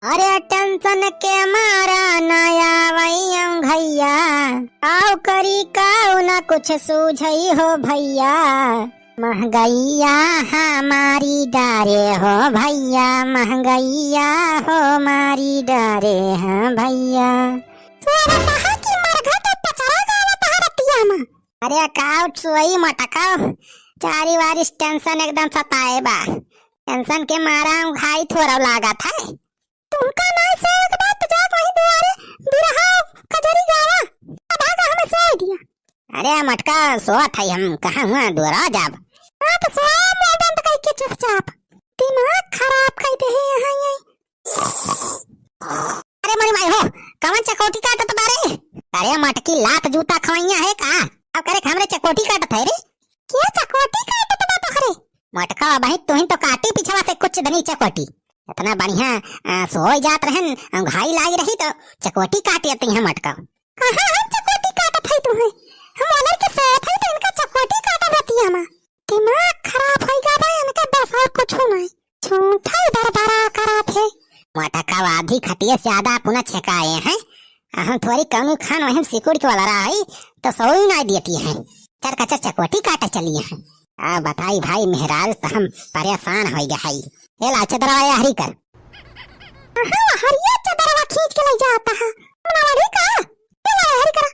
अरे टेंशन के मारा नया वैयम भैया, आओ करी काऊ न कुछ सूझई हो भैया। महंगैया हमारी डारे हो भैया, महंगैया हो मारी डारे हैं भैया। अरे काऊ सोई मटकाओ, चारी बारिश टेंशन एकदम सताए बा। टेंशन के मारा घाई थोड़ा लागा था। तुमका ना से एक बात जात वही दुआरे बिरहा कजरी गावा भागा हमें सो दिया। अरे मटका सोत है, हम कहां हुआ दुआरा जाब। आप सो मैडम तो कह के चुपचाप दिमाग खराब कर दे यहां ये। अरे मरी माई हो, कवन चकोटी काटत बारे? अरे मटकी लात जूता खवैया है का? अब करे हमरे चकोटी काटत है रे। क्या चकोटी काटत बा तोहरे? मटका भाई तू ही तो काटी पिछवा से कुछ धनी चकोटी। इतना बढ़िया सोई जात रहन, घाई लागी रही तो चकोटी काट लेती है मटका। कहां हम चकोटी काटत है तुम्हें? हम ओनर के साथ है तो इनका चकोटी काटत रहती है। दिमाग खराब हो गया भाई इनका, बस और कुछ नहीं झूठा दरबारा करत है। मटका आधी खटिए से ज्यादा पुना छकाए हैं। हम थोड़ी कम खान वही सिकुड़ के वाला रही तो सोई नहीं देती है। चर कचर चकोटी काटे चलिए हैं। आ बताई भाई मेहराज तो हम परेशान हो गए हई। ये ला चदरवा हरी कर। हां हरिया चदरवा खींच के ले जाता है। हमारी का ये ला हरी कर।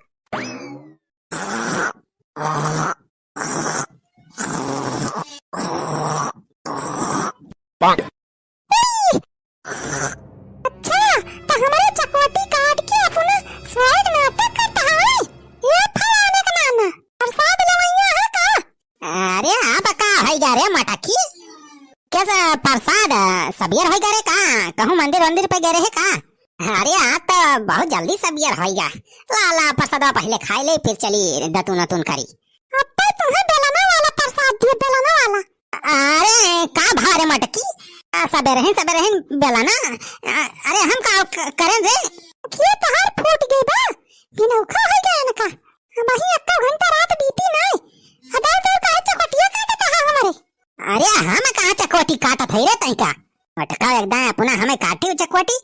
अच्छा तो हमारे चकोटी काट के अपना स्वाद नाटक करता है। ये फलाने का नाम है प्रसाद लवैया है का? अरे आप का है जा रे मटकी कैसा प्रसाद सबियर हो गए का? कहूँ मंदिर पे गए का? अरे आप तो बहुत जल्दी सबियर हो गया। लाला प्रसाद पहले खाई ले फिर चली दतुन नतुन करी। अब तो तुम्हें बेलाना वाला प्रसाद दिए, बेलाना वाला। अरे का भारे मटकी सबेरे हैं बेलाना। अरे हम का करें रे? ये तो हर फूट गई बा, बिनौखा हो गया इनका। वही एक घंटा रात बीती नहीं, अदा तो का चकोटिया काटता है हमारे। अरे हम कहाँ चकोटी काटत है रे तैका? मटका एकदम पुनः हमें काटी चकोटी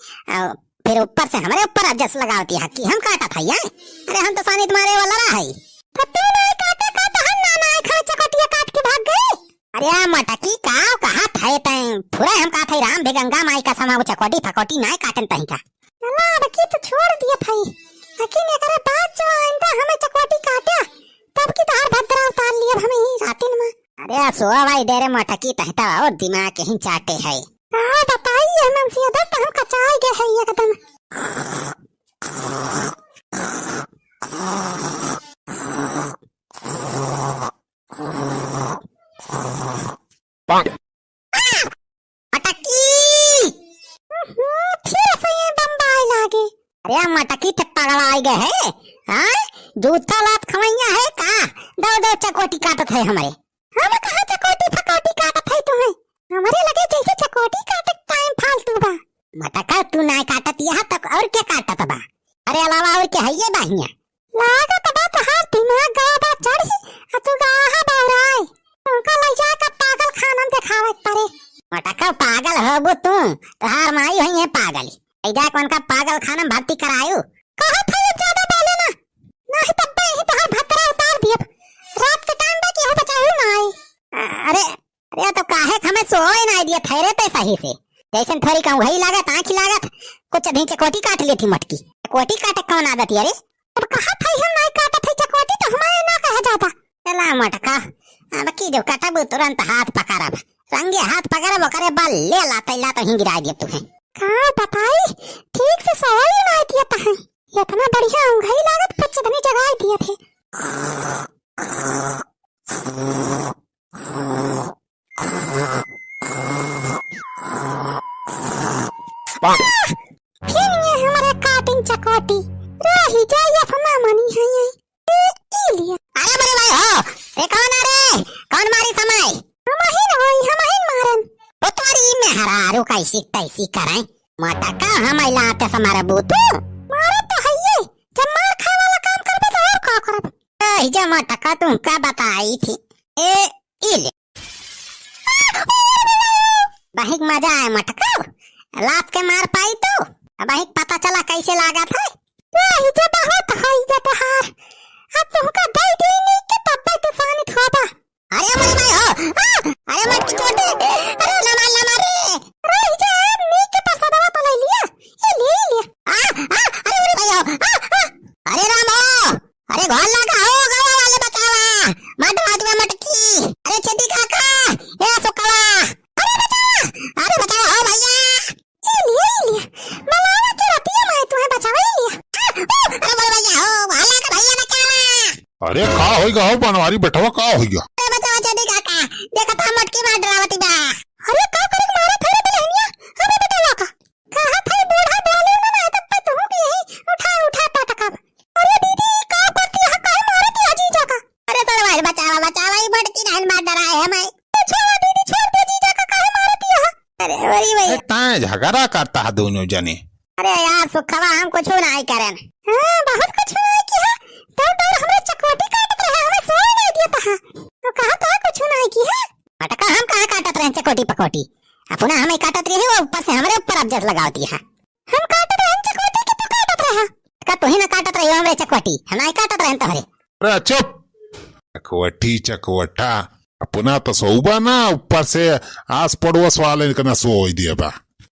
फिर ऊपर से हमारे ऊपर जस लगावती है कि हम काटत है। अरे हम तो सानी तुम्हारे वाला रहा है। तो तू नहीं काटे का तो हम ना खा चकोटिया काट के भाग गए। अरे मटकी काव कहा थे तै पूरा हम का थे राम गंगा माई का समाव चकोटी फकोटी नहीं काटन तई का। अल्लाह बकी तो छोड़ दिया भाई, लेकिन अगर बात जो आइंदा हमें चकोटी काटा तब की तार भद्रा उतार लिया हमें ही रातिन में। अरे सो भाई दे रे मटकी तहता और दिमाग के ही चाटे है। हां बताइए हम से दस हम कचाए गए है एकदम। मटकी फिर से ये बम्बाई लागे। अरे मटकी ते पागल आ गए है। हां जूता लात खवैया है का? दो चकोटी काटत है हमारे। हम कहां चकोटी फकोटी काटत है तुम्हें? हमारे लगे जैसे चकोटी काटे टाइम फालतू बा। मटका तू ना काटत यहां तक और क्या काटत बा? अरे अलावा और क्या है ये बाहिया? लागत बा तो हाथ दिमाग गया बा चढ़ी तू गाहा बावराय। तुमका ले जा के पागल खानन दिखावत परे। मटका पागल होबो तू, तहार माई होई है पागल। ऐजा कौन का पागल खाना भर्ती करायो? कहा था ये ज्यादा बोले ना, नहीं तब पे ही तहार भतरा उतार दिया। रात के टाइम बा की हो बचाऊ ना आई। अरे तो काहे हमें सोए ना दिया थैरे ते सही से। जैसन थोड़ी कहूं घई लागत आंखी लागत कुछ अधिक चकोटी काट ली थी मटकी। चकोटी काटे कौन आदत है रे? अब कहा था हम नहीं काटत है चकोटी तो हमारे ना कहा जाता। चला मटका अब की जो काटब तुरंत हाथ पकड़ब, रंगे हाथ पकड़ब करे बल ले लाते ला तो ही गिरा दिए तुम्हें। का बताई ठीक से सोई ना दिया तहां। इतना बढ़िया घई लागत कुछ धनी जगह दिए थे। फिर ये हमारे काटिंग चकोटी रही जाए फना मनी है ये लिया। अरे बड़े भाई हो ए कौन आ रे? कौन मारी समय? हम ही मारन पुतवारी में हरारू कैसी तैसी कराए। मटका हम लाते समारे बूतू मारे तो है ये। जब मार खाए वाला काम करबे तो और का करब? ए जे मटका तुम का बताई थी ए इले बहुत मजा आया मटका, लात के मार पाई तो चला कैसे लागा था वही जो बहुत होई जाता हार अब तुमका दे दी नहीं कि तब तो सानित होबा अरे मर भाई हो अरे मत की चोटे अरे लमा रे जा नी के पास दवा तो ले लिया ये ले लिया अरे मेरे भाई हो अरे रामो अरे घर लगा हो गवा वाले बचावा मत मटकी अरे छेदी काका ए सुकवा अरे बचाओ हो भैया ये लिया मलावा की रतिया मैं तुम्हें बचावा ही लिया अरे बोल भैया हो भाला का भैया बचावा अरे का होइगा हो बनवारी बैठवा का होइगा अरे बचाओ छेदी काका देखा था मटकी मार डरावती बा अरे का करे मारा थारे बलहनिया हमें बतावा का कहा था बूढ़ा डाले ना तब पे तुम भी यही उठा पटका अरे दीदी का करती है काहे मारती है जीजा का अरे तो भाई बचावा ही मटकी डाल मार डराए है मैं छोड़ दीदी छोड़ दे जीजा का काहे मारती है अरे वही वही ताए झगड़ा करता है दोनों जने अरे यार सुखवा हम कुछ नहीं करें हां बहुत कुछ नहीं किया तो हमरे चकोटी काटत रहे हमें सोई नहीं दिया था तो कहा था कुछ नहीं किया मटका हम कहां काटत रहे चकोटी पकोटी अपना हमें काटत रही वो ऊपर से हमरे ऊपर अब जस लगावती है हम काटत रहे चकोटी के तो काटत रहे का तू ही ना काटत रही हमरे चकोटी हम नहीं काटत रहे तोहरे अरे चुप चकवटा अपना तो सोबा ना ऊपर से आस पड़ोस वाले कना सोई दिया बा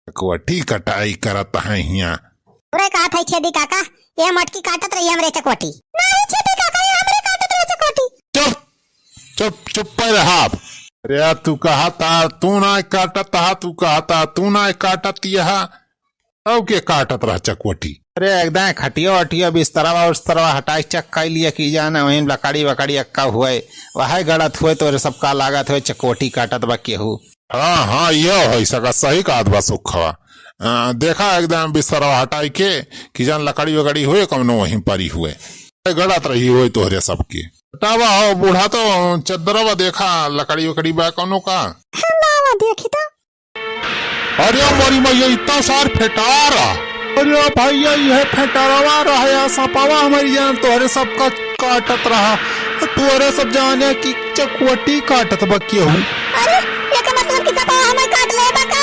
चकवटी कटाई करत है हिया पूरे कहा था छेदी काका ये मटकी काटत रही हमरे चकोटी नहीं छेदी काका ये हमरे काटत रहे चकोटी चुप पे रहा अरे तू कहा था तू ना काटत हा तू कहा था तू ना काटत यह अब के काटत रहा चकवटी अरे एकदम खटिया वटिया बिस्तरवा उस्तरवा हटाई चक्का लिया की जाना वहीं लकड़ी वकड़ी अक्का हुए वह गलत हुए तो सबका लागत हुए चकोटी काटत बा केहू हाँ ये हो सका सही काट बा सुखवा देखा एकदम बिस्तरवा हटाई के कि जान लकड़ी वकड़ी हुए कौनो वहीं परी हुए गलत रही हुए तोहरे सबके हटावा हो बूढ़ा तो चदरवा देखा लकड़ी वकड़ी बा कौनो का देखी तो अरे मोरी मैया इतना सार फेटार अरे भैया यह फेटारवा रहा सपावा हमारी जान तोहरे सबका काटत रहा तोहरे सब जाने की चकवटी काटत बकिया हूँ अरे ये का मतलब कि सपावा हमें काट ले बका